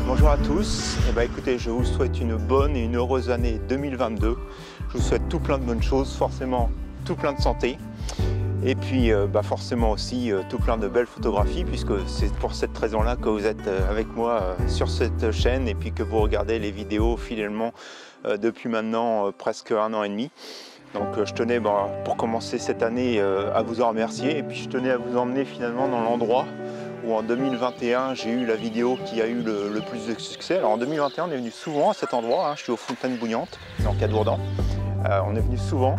Bonjour à tous, écoutez, je vous souhaite une bonne et une heureuse année 2022. Je vous souhaite tout plein de bonnes choses, forcément tout plein de santé. Et puis forcément aussi tout plein de belles photographies, puisque c'est pour cette raison-là que vous êtes avec moi sur cette chaîne et puis que vous regardez les vidéos fidèlement depuis maintenant presque 1 an et demi. Donc je tenais pour commencer cette année à vous en remercier, et puis je tenais à vous emmener finalement dans l'endroit où en 2021 j'ai eu la vidéo qui a eu le plus de succès. Alors en 2021 on est venu souvent à cet endroit, je suis aux Fontaines Bouillantes, donc à Dourdan. On est venu souvent,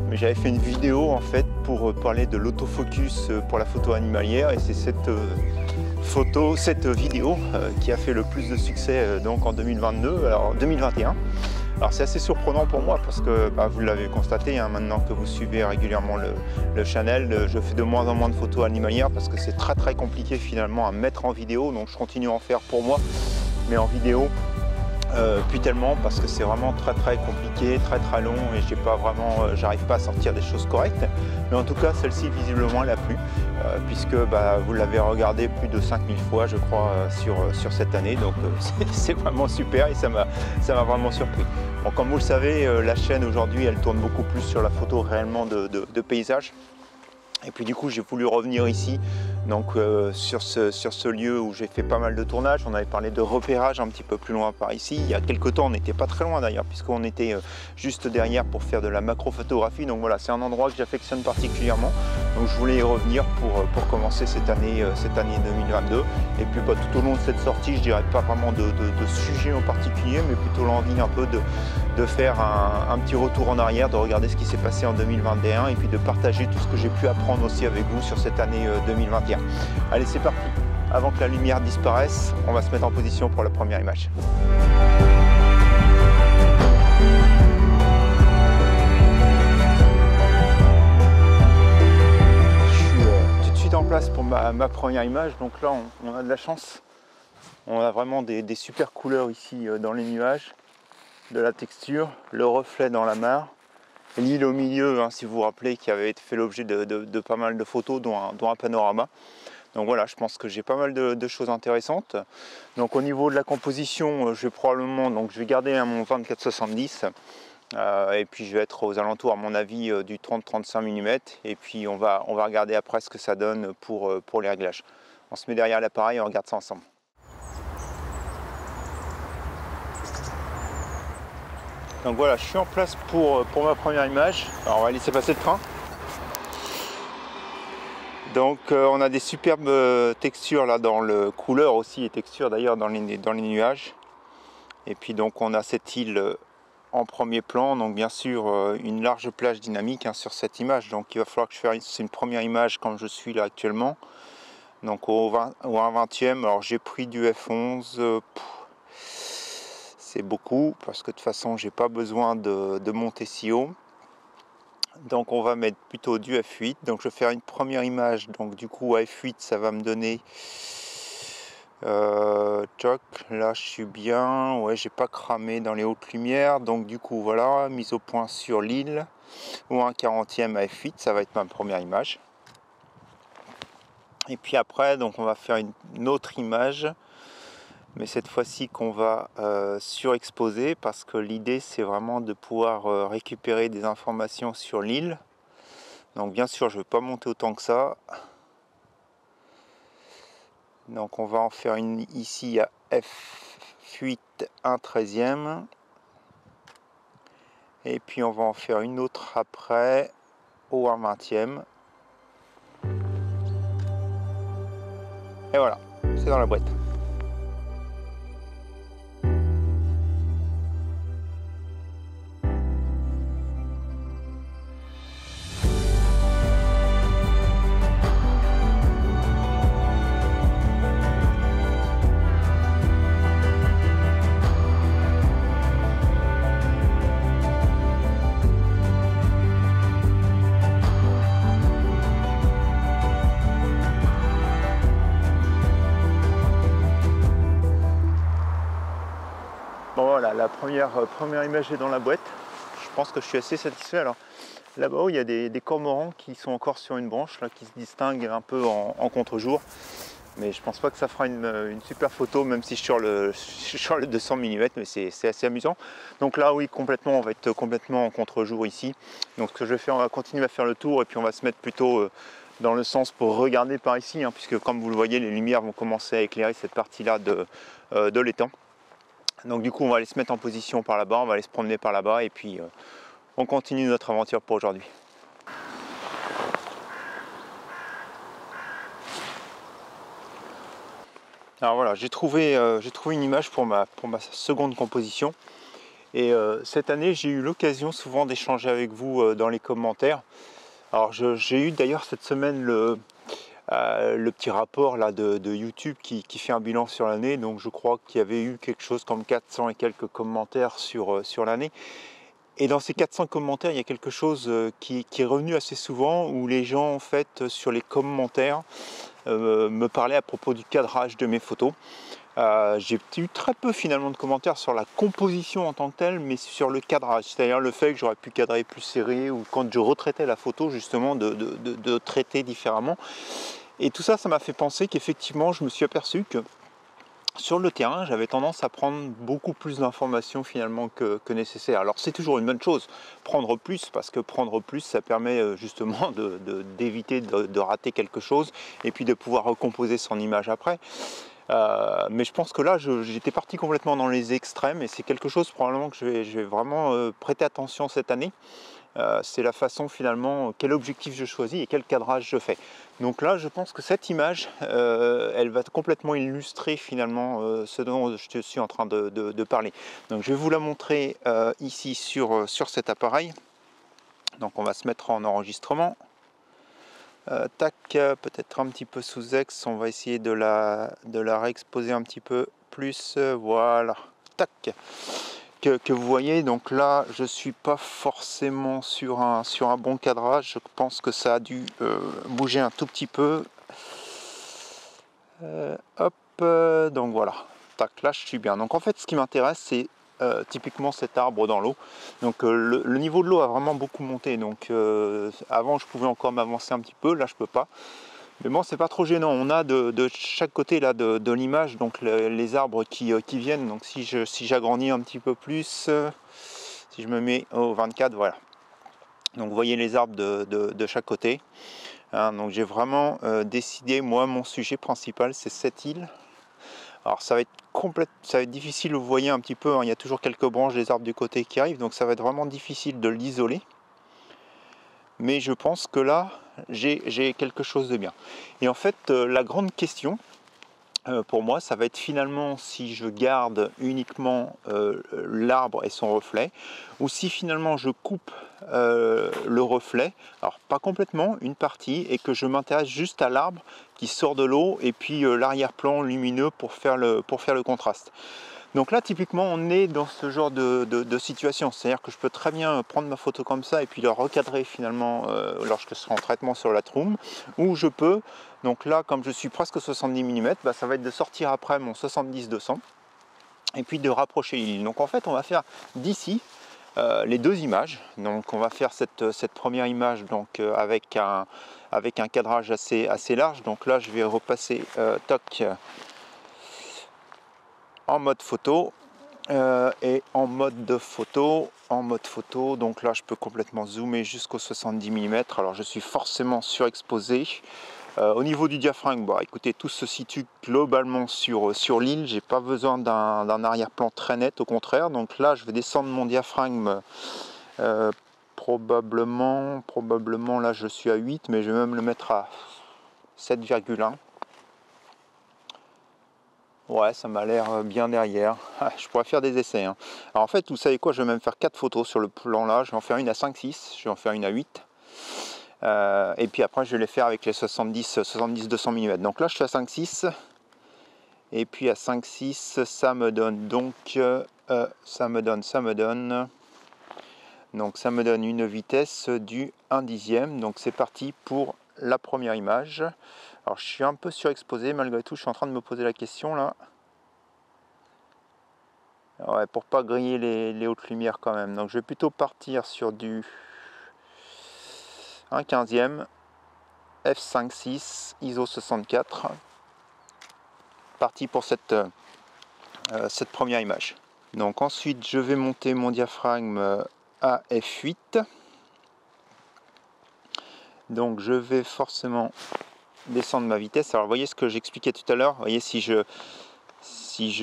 mais j'avais fait une vidéo en fait pour parler de l'autofocus pour la photo animalière, et c'est cette vidéo qui a fait le plus de succès donc en 2021. Alors c'est assez surprenant pour moi parce que vous l'avez constaté maintenant que vous suivez régulièrement le channel, je fais de moins en moins de photos animalières parce que c'est très compliqué finalement à mettre en vidéo, donc je continue à en faire pour moi, mais en vidéo puis tellement parce que c'est vraiment très compliqué, très long, et j'arrive pas à sortir des choses correctes. Mais en tout cas celle-ci visiblement elle a plu, puisque vous l'avez regardé plus de 5000 fois je crois sur cette année, donc c'est vraiment super et ça m'a vraiment surpris. Bon, comme vous le savez, la chaîne aujourd'hui elle tourne beaucoup plus sur la photo réellement de paysage. Et puis du coup j'ai voulu revenir ici donc sur ce lieu où j'ai fait pas mal de tournages. On avait parlé de repérage un petit peu plus loin par ici. Il y a quelques temps on n'était pas très loin d'ailleurs, puisqu'on était juste derrière pour faire de la macro-photographie. Donc voilà, c'est un endroit que j'affectionne particulièrement. Donc je voulais y revenir pour commencer cette année 2022. Et puis tout au long de cette sortie, je dirais pas vraiment de sujet en particulier, mais plutôt l'envie un peu de faire un petit retour en arrière, de regarder ce qui s'est passé en 2021 et puis de partager tout ce que j'ai pu apprendre aussi avec vous sur cette année 2021. Allez, c'est parti. Avant que la lumière disparaisse, on va se mettre en position pour la première image. Je suis tout de suite en place pour ma première image. Donc là, on a de la chance. On a vraiment des super couleurs ici dans les nuages, de la texture, le reflet dans la mare. L'île au milieu, si vous vous rappelez, qui avait fait l'objet de pas mal de photos, dont un panorama. Donc voilà, je pense que j'ai pas mal de choses intéressantes. Donc au niveau de la composition, je vais garder mon 24-70, et puis je vais être aux alentours à mon avis du 30-35 mm, et puis on va regarder après ce que ça donne pour les réglages. On se met derrière l'appareil et on regarde ça ensemble. Donc voilà, je suis en place pour ma première image. Alors on va laisser passer le train. Donc on a des superbes textures là couleurs aussi, et textures d'ailleurs dans les nuages. Et puis donc on a cette île en premier plan, donc bien sûr une large plage dynamique sur cette image. Donc il va falloir que je fasse une première image comme je suis là actuellement. Donc au 1/20e, alors j'ai pris du f11. C'est beaucoup parce que de toute façon j'ai pas besoin de monter si haut. Donc on va mettre plutôt du f8. Donc je vais faire une première image. Donc du coup à f8 ça va me donner choc. Là je suis bien. Ouais, j'ai pas cramé dans les hautes lumières. Donc du coup voilà, mise au point sur l'île. Ou 1/40e à f8, ça va être ma première image. Et puis après donc on va faire une autre image, mais cette fois-ci qu'on va surexposer, parce que l'idée c'est vraiment de pouvoir récupérer des informations sur l'île. Donc bien sûr je ne vais pas monter autant que ça. Donc on va en faire une ici à f8 1/13e. Et puis on va en faire une autre après au 1/20e. Et voilà, c'est dans la boîte. Bon voilà, la première image est dans la boîte. Je pense que je suis assez satisfait. Alors là-bas, il y a des cormorans qui sont encore sur une branche, là, qui se distinguent un peu en contre-jour. Mais je pense pas que ça fera une super photo, même si je suis sur le 200 mm, mais c'est assez amusant. Donc là, oui, complètement, on va être complètement en contre-jour ici. Donc ce que je vais faire, on va continuer à faire le tour et puis on va se mettre plutôt dans le sens pour regarder par ici, hein, puisque comme vous le voyez, les lumières vont commencer à éclairer cette partie-là de l'étang. Donc du coup, on va aller se mettre en position par là-bas, on va aller se promener par là-bas et puis on continue notre aventure pour aujourd'hui. Alors voilà, j'ai trouvé une image pour ma seconde composition. Et cette année, j'ai eu l'occasion souvent d'échanger avec vous dans les commentaires. Alors j'ai eu d'ailleurs cette semaine le petit rapport là, de YouTube qui fait un bilan sur l'année. Donc je crois qu'il y avait eu quelque chose comme 400 et quelques commentaires sur l'année. Et dans ces 400 commentaires, il y a quelque chose qui est revenu assez souvent, où les gens, en fait, sur les commentaires, me parlaient à propos du cadrage de mes photos. J'ai eu très peu finalement de commentaires sur la composition en tant que telle, mais sur le cadrage, c'est-à-dire le fait que j'aurais pu cadrer plus serré, ou quand je retraitais la photo, justement, de traiter différemment. Et tout ça, ça m'a fait penser qu'effectivement, je me suis aperçu que sur le terrain, j'avais tendance à prendre beaucoup plus d'informations finalement que nécessaire. Alors c'est toujours une bonne chose, prendre plus, parce que prendre plus, ça permet justement d'éviter de rater quelque chose et puis de pouvoir recomposer son image après. Mais je pense que là, j'étais parti complètement dans les extrêmes et c'est quelque chose probablement que je vais vraiment prêter attention cette année. C'est la façon finalement, quel objectif je choisis et quel cadrage je fais. Donc là, je pense que cette image, elle va complètement illustrer finalement ce dont je suis en train de parler. Donc je vais vous la montrer ici sur cet appareil. Donc on va se mettre en enregistrement. Tac, peut-être un petit peu sous X, on va essayer de la réexposer un petit peu plus. Voilà, tac. Que vous voyez, donc là je suis pas forcément sur un bon cadrage, je pense que ça a dû bouger un tout petit peu. Hop, donc voilà, tac, là je suis bien. Donc en fait ce qui m'intéresse c'est typiquement cet arbre dans l'eau. Donc le niveau de l'eau a vraiment beaucoup monté, donc avant je pouvais encore m'avancer un petit peu, là je peux pas. Mais bon, c'est pas trop gênant. On a de chaque côté là de l'image donc les arbres qui viennent. Donc si j'agrandis un petit peu plus, si je me mets au 24, voilà. Donc vous voyez les arbres de chaque côté. Hein, donc j'ai vraiment décidé, moi, mon sujet principal, c'est cette île. Alors ça va être difficile, vous voyez un petit peu. Hein, il y a toujours quelques branches des arbres du côté qui arrivent, donc ça va être vraiment difficile de l'isoler. Mais je pense que là, j'ai quelque chose de bien. Et en fait, la grande question, pour moi, ça va être finalement si je garde uniquement l'arbre et son reflet, ou si finalement je coupe le reflet, alors pas complètement, une partie, et que je m'intéresse juste à l'arbre qui sort de l'eau, et puis l'arrière-plan lumineux pour faire le contraste. Donc là, typiquement, on est dans ce genre de situation. C'est-à-dire que je peux très bien prendre ma photo comme ça et puis la recadrer finalement lorsque je serai en traitement sur la Lightroom. Ou je peux, donc là, comme je suis presque 70 mm, bah, ça va être de sortir après mon 70-200 et puis de rapprocher l'île. Donc en fait, on va faire d'ici les deux images. Donc on va faire cette première image donc, avec un cadrage assez large. Donc là, je vais repasser toc en mode photo et en mode photo, donc là je peux complètement zoomer jusqu'au 70 mm. Alors je suis forcément surexposé. Au niveau du diaphragme, bah, écoutez, tout se situe globalement sur l'île. J'ai pas besoin d'un arrière-plan très net, au contraire. Donc là je vais descendre mon diaphragme probablement là je suis à 8, mais je vais même le mettre à 7,1. Ouais, ça m'a l'air bien derrière. Je pourrais faire des essais. Hein. Alors en fait, vous savez quoi, je vais même faire 4 photos sur le plan là. Je vais en faire une à 5-6, je vais en faire une à 8. Et puis après, je vais les faire avec les 70-200 mm. Donc là, je suis à 5-6. Et puis à 5-6, ça me donne donc... ça me donne... Donc ça me donne une vitesse du 1/10. Donc c'est parti pour la première image. Alors je suis un peu surexposé malgré tout, je suis en train de me poser la question là. Ouais, pour pas griller les hautes lumières quand même. Donc je vais plutôt partir sur du 1/15e f5.6 ISO 64. Parti pour cette première image. Donc ensuite je vais monter mon diaphragme à f8. Donc je vais forcément descendre ma vitesse. Alors vous voyez ce que j'expliquais tout à l'heure. Vous voyez, si je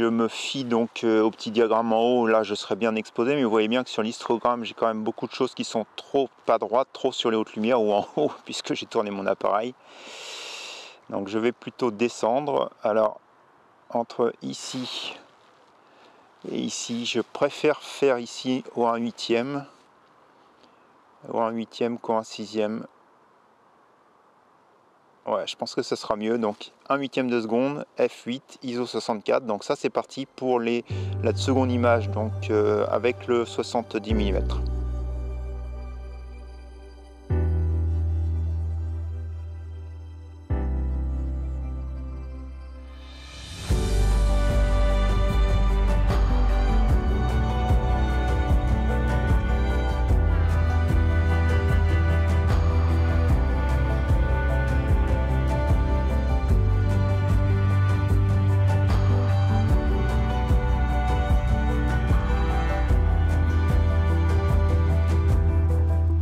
me fie donc au petit diagramme en haut, là je serais bien exposé, mais vous voyez bien que sur l'histogramme j'ai quand même beaucoup de choses qui sont trop à droite, trop sur les hautes lumières ou en haut, puisque j'ai tourné mon appareil. Donc je vais plutôt descendre. Alors entre ici et ici, je préfère faire ici au 1/8e, ou 1/8e qu'au 1/6e. Ouais, je pense que ce sera mieux. Donc 1/8e de seconde, f8, ISO 64. Donc ça c'est parti pour la seconde image, donc avec le 70 mm.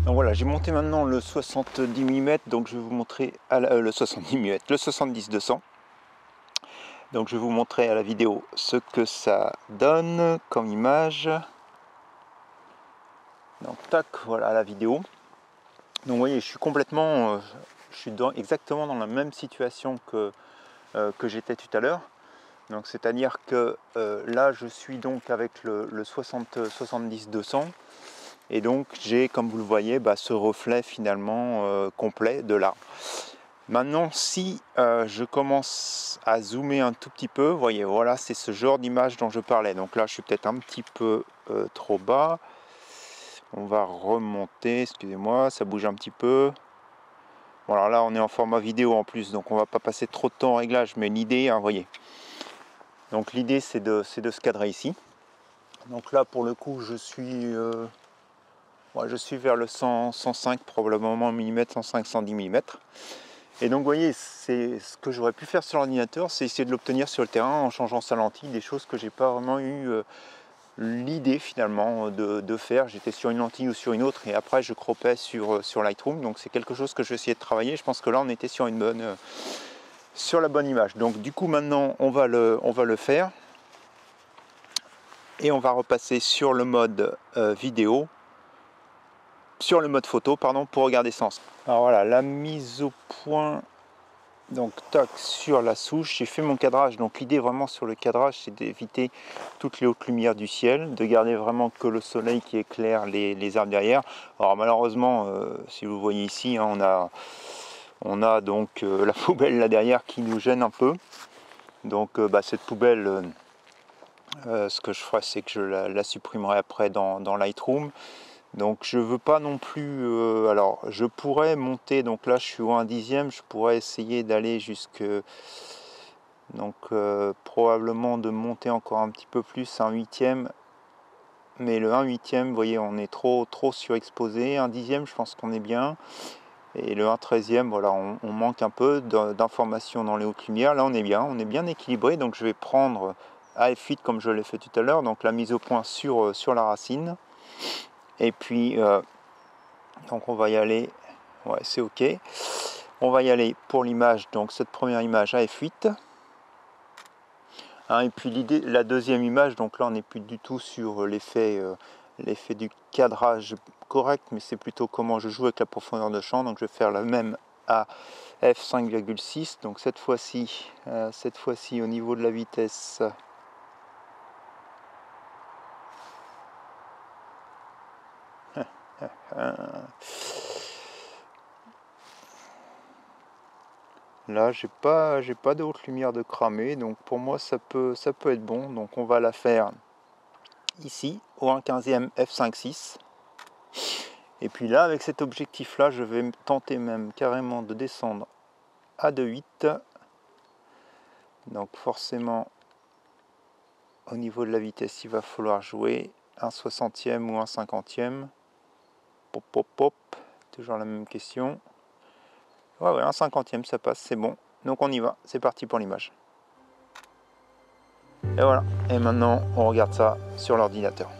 Voilà, j'ai monté maintenant le 70 mm, donc je vais vous montrer le 70 mm, le 70-200. Donc je vais vous montrer à la vidéo ce que ça donne comme image. Donc tac, voilà la vidéo. Donc vous voyez, je suis complètement, exactement dans la même situation que j'étais tout à l'heure. Donc c'est-à-dire que là je suis donc avec le 70-200. Et donc j'ai, comme vous le voyez, ce reflet finalement complet de là. Maintenant, si je commence à zoomer un tout petit peu, vous voyez, voilà, c'est ce genre d'image dont je parlais. Donc là, je suis peut-être un petit peu trop bas. On va remonter, excusez-moi, ça bouge un petit peu. Voilà, là, on est en format vidéo en plus, donc on va pas passer trop de temps en réglage, mais l'idée, vous voyez. Donc l'idée, c'est de se cadrer ici. Donc là, pour le coup, je suis vers le 105 probablement mm, 105, 110 mm. Et donc vous voyez, c'est ce que j'aurais pu faire sur l'ordinateur, c'est essayer de l'obtenir sur le terrain en changeant sa lentille, des choses que j'ai pas vraiment eu l'idée finalement de faire. J'étais sur une lentille ou sur une autre et après je croppais sur Lightroom. Donc c'est quelque chose que je vais essayer de travailler. Je pense que là on était sur sur la bonne image. Donc du coup maintenant on va le faire. Et on va repasser sur le mode vidéo. Sur le mode photo, pardon, pour regarder sens. Alors voilà, la mise au point, donc tac, sur la souche, j'ai fait mon cadrage. Donc l'idée vraiment sur le cadrage, c'est d'éviter toutes les hautes lumières du ciel, de garder vraiment que le soleil qui éclaire les arbres derrière. Alors malheureusement, si vous voyez ici, hein, on a donc la poubelle là derrière qui nous gêne un peu. Donc cette poubelle, ce que je ferai, c'est que je la supprimerai après dans Lightroom. Donc je veux pas non plus, alors je pourrais monter, donc là je suis au 1/10e, je pourrais essayer d'aller jusque, donc probablement de monter encore un petit peu plus, 1/8e, mais le 1/8e, vous voyez, on est trop surexposé. 1/10e, je pense qu'on est bien, et le 1/13e, voilà, on manque un peu d'informations dans les hautes lumières. Là on est bien équilibré, donc je vais prendre à f8 comme je l'ai fait tout à l'heure, donc la mise au point sur la racine. Et puis, donc on va y aller, ouais c'est ok. On va y aller pour l'image, donc cette première image à f8. Hein, et puis la deuxième image, donc là on n'est plus du tout sur l'effet du cadrage correct, mais c'est plutôt comment je joue avec la profondeur de champ. Donc je vais faire la même à f5,6. Donc cette fois-ci au niveau de la vitesse. Là, j'ai pas de haute lumière de cramé, donc pour moi ça peut être bon. Donc on va la faire ici au 1/15e f5.6. Et puis là, avec cet objectif là, je vais tenter même carrément de descendre à 2.8. Donc forcément au niveau de la vitesse, il va falloir jouer un 60e ou un 50e. Pop, pop, pop. Toujours la même question. Ouais, un 50e, ça passe, c'est bon. Donc on y va, c'est parti pour l'image. Et voilà, et maintenant on regarde ça sur l'ordinateur.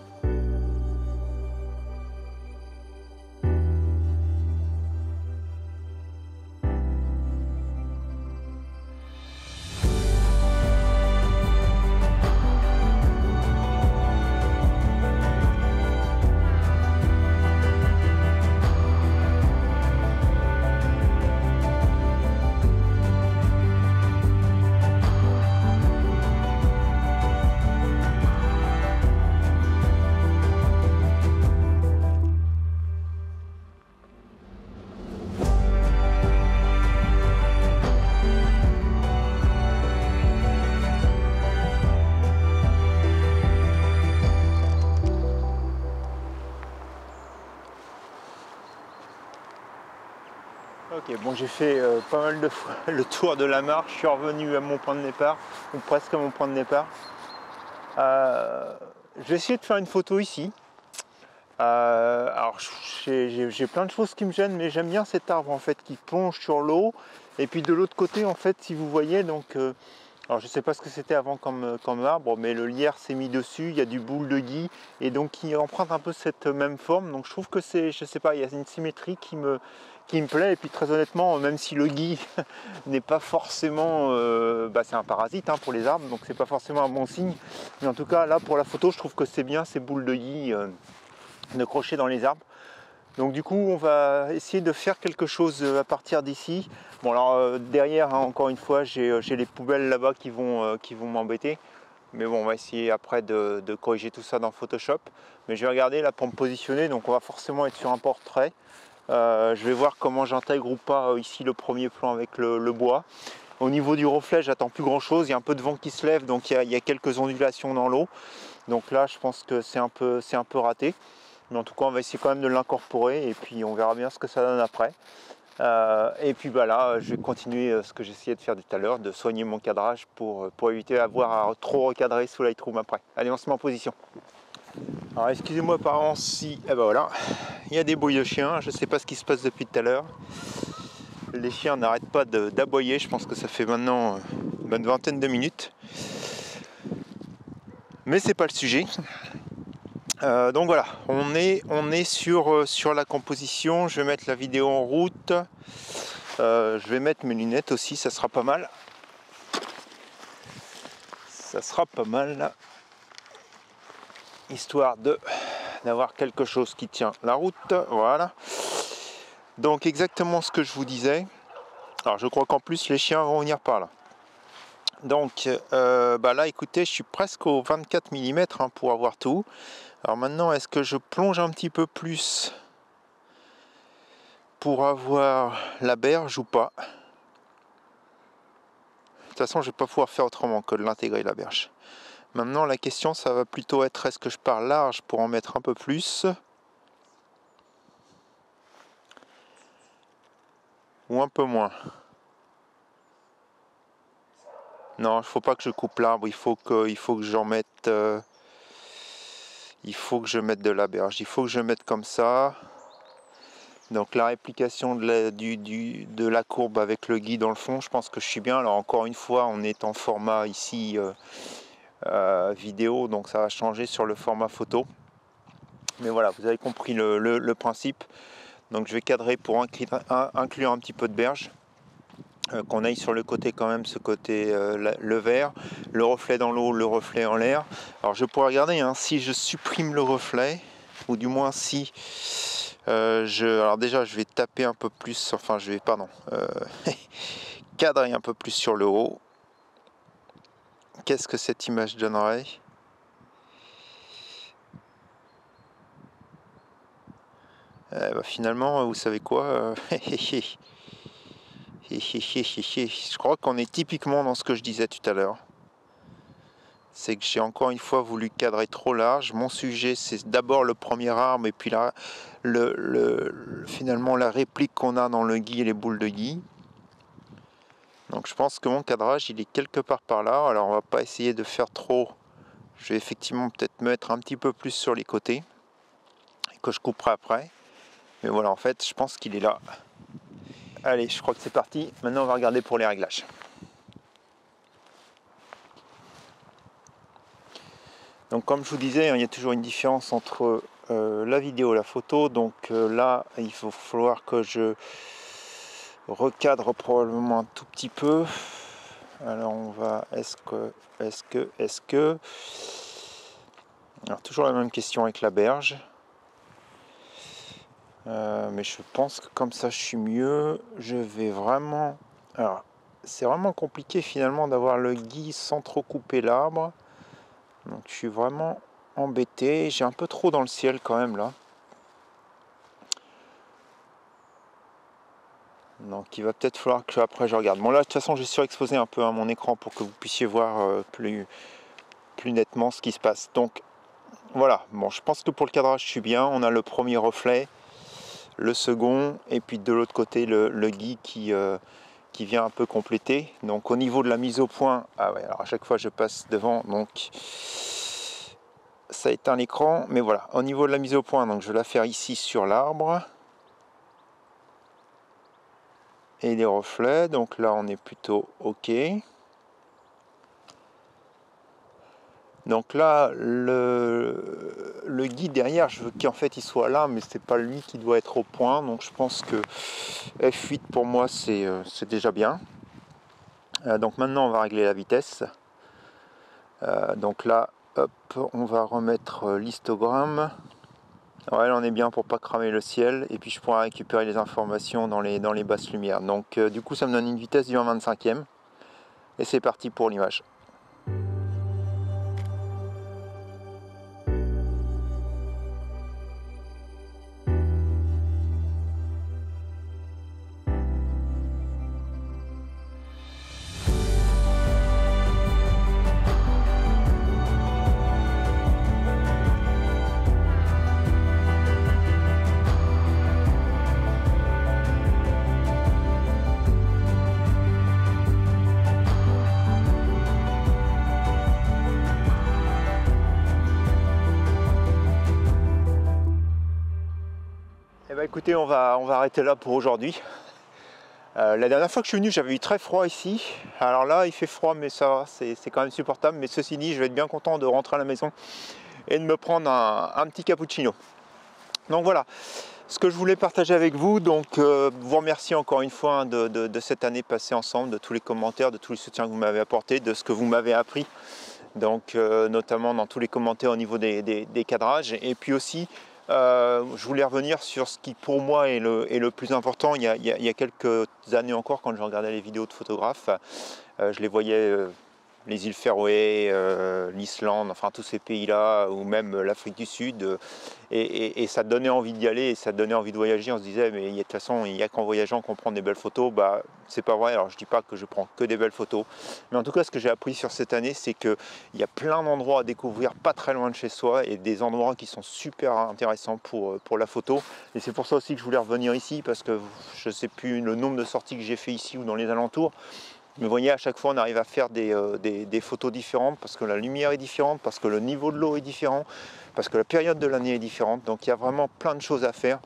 Ok, bon, j'ai fait pas mal de fois le tour de la marche, je suis revenu à mon point de départ, ou presque à mon point de départ. Je vais essayer de faire une photo ici. Alors j'ai plein de choses qui me gênent, mais j'aime bien cet arbre en fait qui plonge sur l'eau. Et puis de l'autre côté en fait, si vous voyez, donc alors je sais pas ce que c'était avant comme arbre, mais le lierre s'est mis dessus, il y a du boule de gui et donc il emprunte un peu cette même forme. Donc je trouve que c'est, je sais pas, il y a une symétrie qui me plaît. Et puis très honnêtement, même si le gui n'est pas forcément, c'est un parasite hein, pour les arbres, donc c'est pas forcément un bon signe. Mais en tout cas là pour la photo, je trouve que c'est bien ces boules de gui de crocher dans les arbres. Donc du coup on va essayer de faire quelque chose à partir d'ici. Bon alors derrière hein, encore une fois j'ai les poubelles là-bas qui vont m'embêter. Mais bon on va essayer après de corriger tout ça dans Photoshop. Mais je vais regarder là pour me positionner, donc on va forcément être sur un portrait. Je vais voir comment j'intègre ou pas ici le premier plan avec le bois. Au niveau du reflet j'attends plus grand chose, il y a un peu de vent qui se lève donc il y a quelques ondulations dans l'eau. Donc là je pense que c'est un peu raté. Mais en tout cas on va essayer quand même de l'incorporer et puis on verra bien ce que ça donne après. Et puis là je vais continuer ce que j'essayais de faire tout à l'heure, de soigner mon cadrage pour éviter d'avoir à trop recadrer sous Lightroom après. Allez, on se met en position. Alors excusez-moi par avance si, voilà, il y a des bruits de chiens, je ne sais pas ce qui se passe depuis tout à l'heure. Les chiens n'arrêtent pas d'aboyer, je pense que ça fait maintenant une vingtaine de minutes. Mais c'est pas le sujet. Donc voilà, on est sur la composition. Je vais mettre la vidéo en route. Je vais mettre mes lunettes aussi, ça sera pas mal. Ça sera pas mal. Histoire d'avoir quelque chose qui tient la route. Voilà. Donc exactement ce que je vous disais. Alors je crois qu'en plus les chiens vont venir par là. Donc là écoutez, je suis presque au 24 mm hein, pour avoir tout. Alors maintenant, est-ce que je plonge un petit peu plus pour avoir la berge ou pas? De toute façon, je ne vais pas pouvoir faire autrement que de l'intégrer la berge. Maintenant, la question, ça va plutôt être est-ce que je pars large pour en mettre un peu plus? Ou un peu moins? Non, il ne faut pas que je coupe l'arbre, il faut que j'en mette... il faut que je mette de la berge, il faut que je mette comme ça. Donc la réplication de la courbe avec le gui dans le fond, je pense que je suis bien. Alors encore une fois, on est en format ici vidéo, donc ça va changer sur le format photo. Mais voilà, vous avez compris le principe. Donc je vais cadrer pour inclure un petit peu de berge. Qu'on aille sur le côté quand même, ce côté le vert, le reflet dans l'eau, le reflet en l'air. Alors je pourrais regarder hein, si je supprime le reflet, ou du moins si alors déjà je vais taper un peu plus, enfin je vais cadrer un peu plus sur le haut. Qu'est-ce que cette image donnerait? Finalement, vous savez quoi je crois qu'on est typiquement dans ce que je disais tout à l'heure. C'est que j'ai encore une fois voulu cadrer trop large. Mon sujet, c'est d'abord le premier arbre et puis là, finalement la réplique qu'on a dans le gui et les boules de gui. Donc je pense que mon cadrage, il est quelque part par là. Alors on va pas essayer de faire trop Je vais effectivement peut-être me mettre un petit peu plus sur les côtés, que je couperai après. Mais voilà, en fait, je pense qu'il est là. Allez, je crois que c'est parti. Maintenant, on va regarder pour les réglages. Donc, comme je vous disais, il y a toujours une différence entre la vidéo et la photo. Donc là, il va falloir que je recadre probablement un tout petit peu. Alors, on va... Est-ce que... Alors, toujours la même question avec la berge. Mais je pense que comme ça je suis mieux. Je vais vraiment... Alors, c'est vraiment compliqué finalement d'avoir le gui sans trop couper l'arbre. Donc je suis vraiment embêté. J'ai un peu trop dans le ciel quand même là. Donc il va peut-être falloir que après je regarde. Bon là de toute façon j'ai surexposé un peu mon écran pour que vous puissiez voir plus nettement ce qui se passe. Donc voilà, bon je pense que pour le cadrage je suis bien. On a le premier reflet, le second, et puis de l'autre côté le gui qui vient un peu compléter. Donc au niveau de la mise au point, ah ouais, alors à chaque fois je passe devant, donc ça éteint l'écran, mais voilà, au niveau de la mise au point, donc je vais la faire ici sur l'arbre. Et les reflets, donc là on est plutôt ok. Donc là, le guide derrière, je veux qu'en fait il soit là, mais c'est pas lui qui doit être au point. Donc je pense que F8 pour moi c'est déjà bien. Donc maintenant on va régler la vitesse. Donc là, hop, on va remettre l'histogramme. Ouais, là on est bien pour pas cramer le ciel. Et puis je pourrai récupérer les informations dans les basses lumières. Donc du coup ça me donne une vitesse du 1/25e. Et c'est parti pour l'image. Écoutez, on va arrêter là pour aujourd'hui. La dernière fois que je suis venu, j'avais eu très froid ici. Alors là, il fait froid, mais ça va, c'est quand même supportable. Mais ceci dit, je vais être bien content de rentrer à la maison et de me prendre un petit cappuccino. Donc voilà, ce que je voulais partager avec vous. Donc vous remercier encore une fois de cette année passée ensemble, de tous les commentaires, de tous les soutiens que vous m'avez apportés, de ce que vous m'avez appris. Donc notamment dans tous les commentaires au niveau des cadrages. Et puis aussi, je voulais revenir sur ce qui pour moi est le plus important. Il y a quelques années encore, quand je regardais les vidéos de photographes, je les voyais, les îles Féroé, l'Islande, enfin tous ces pays-là, ou même l'Afrique du Sud, et ça donnait envie d'y aller, et ça donnait envie de voyager. On se disait, mais de toute façon, il n'y a qu'en voyageant qu'on prend des belles photos. Bah, c'est pas vrai. Alors je dis pas que je prends que des belles photos, mais en tout cas, ce que j'ai appris sur cette année, c'est qu'il y a plein d'endroits à découvrir pas très loin de chez soi, et des endroits qui sont super intéressants pour la photo. Et c'est pour ça aussi que je voulais revenir ici, parce que je sais plus le nombre de sorties que j'ai fait ici ou dans les alentours. Mais vous voyez, à chaque fois on arrive à faire des photos différentes, parce que la lumière est différente, parce que le niveau de l'eau est différent, parce que la période de l'année est différente. Donc il y a vraiment plein de choses à faire.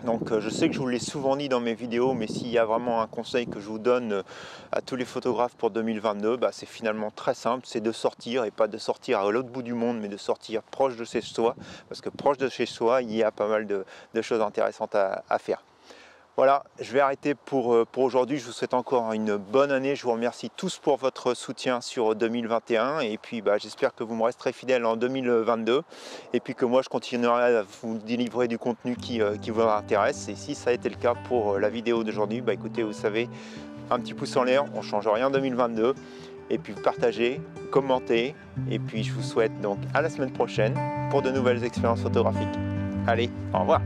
Donc je sais que je vous l'ai souvent dit dans mes vidéos, mais s'il y a vraiment un conseil que je vous donne à tous les photographes pour 2022, bah, c'est finalement très simple, c'est de sortir, et pas de sortir à l'autre bout du monde, mais de sortir proche de chez soi, parce que proche de chez soi, il y a pas mal de choses intéressantes à faire. Voilà, je vais arrêter pour aujourd'hui. Je vous souhaite encore une bonne année. Je vous remercie tous pour votre soutien sur 2021. Et puis j'espère que vous me resterez fidèles en 2022. Et puis que moi, je continuerai à vous délivrer du contenu qui vous intéresse. Et si ça a été le cas pour la vidéo d'aujourd'hui, écoutez, vous savez, un petit pouce en l'air, on ne change rien en 2022. Et puis partagez, commentez. Et puis je vous souhaite donc à la semaine prochaine pour de nouvelles expériences photographiques. Allez, au revoir.